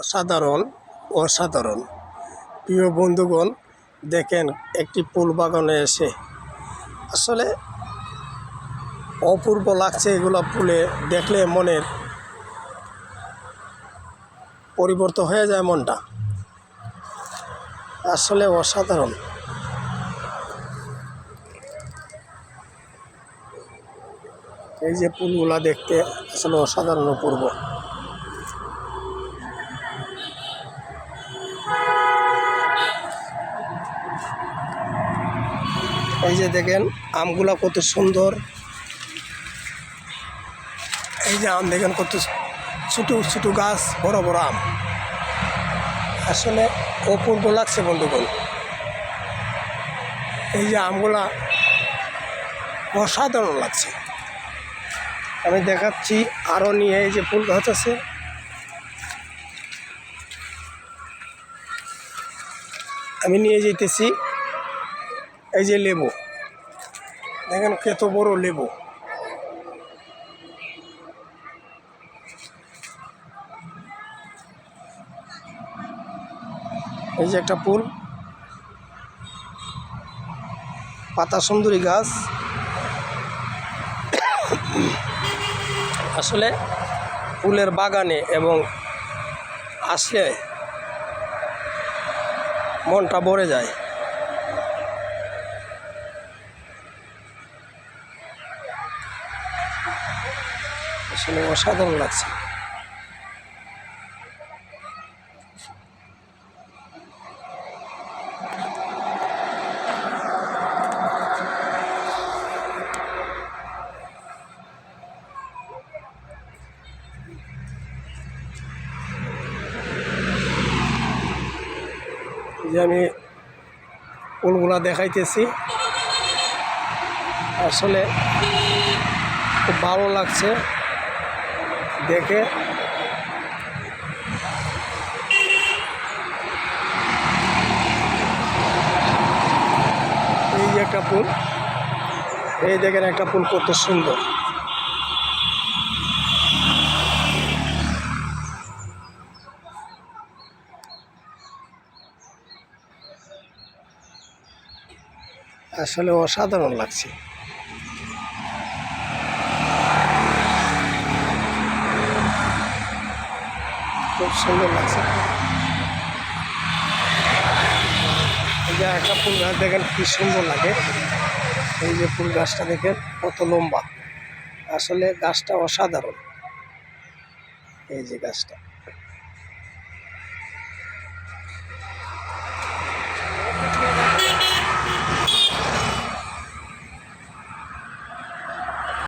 অসাধারণ অসাধারণ প্রিয় বন্ধুগণ, দেখেন একটি ফুল বাগানে এসে আসলে অপূর্ব লাগছে। এগুলো ফুলে দেখলে মনের পরিবর্তন হয়ে যায়, মনটা আসলে অসাধারণ। এই যে ফুলগুলা দেখতে আসলে অসাধারণ অপূর্ব। এই যে দেখেন আমগুলা কত সুন্দর। এই যে আম দেখেন কত ছোটো ছোটো গাছ, বড় বড় আম, আসলে অপূর্ব লাগছে বন্ধুগণ। এই যে আমগুলা অসাধারণ লাগছে। আমি দেখাচ্ছি আরও নিয়ে। এই যে ফুল গাছ আছে, আমি নিয়ে যেতেছি। এই যে লেবু দেখেন কত বড় লেবু। এই যে একটা ফুল, পাতা সুন্দরী গাছ। আসলে ফুলের বাগানে এবং আসলে মনটা ভরে যায়। আসলে অসাধারণ লাগছে। যে আমি ফুলগুলা দেখাইতেছি, আসলে খুব ভালো লাগছে দেখে। এই যে একটা ফুল, এই দেখেন একটা ফুল কত সুন্দর। আসলে অসাধারণ লাগছে। খুব সুন্দর লাগছে। এই যে একটা ফুল গাছ দেখেন কি সুন্দর লাগে। এই যে ফুল গাছটা দেখেন কত লম্বা, আসলে গাছটা অসাধারণ। এই যে গাছটা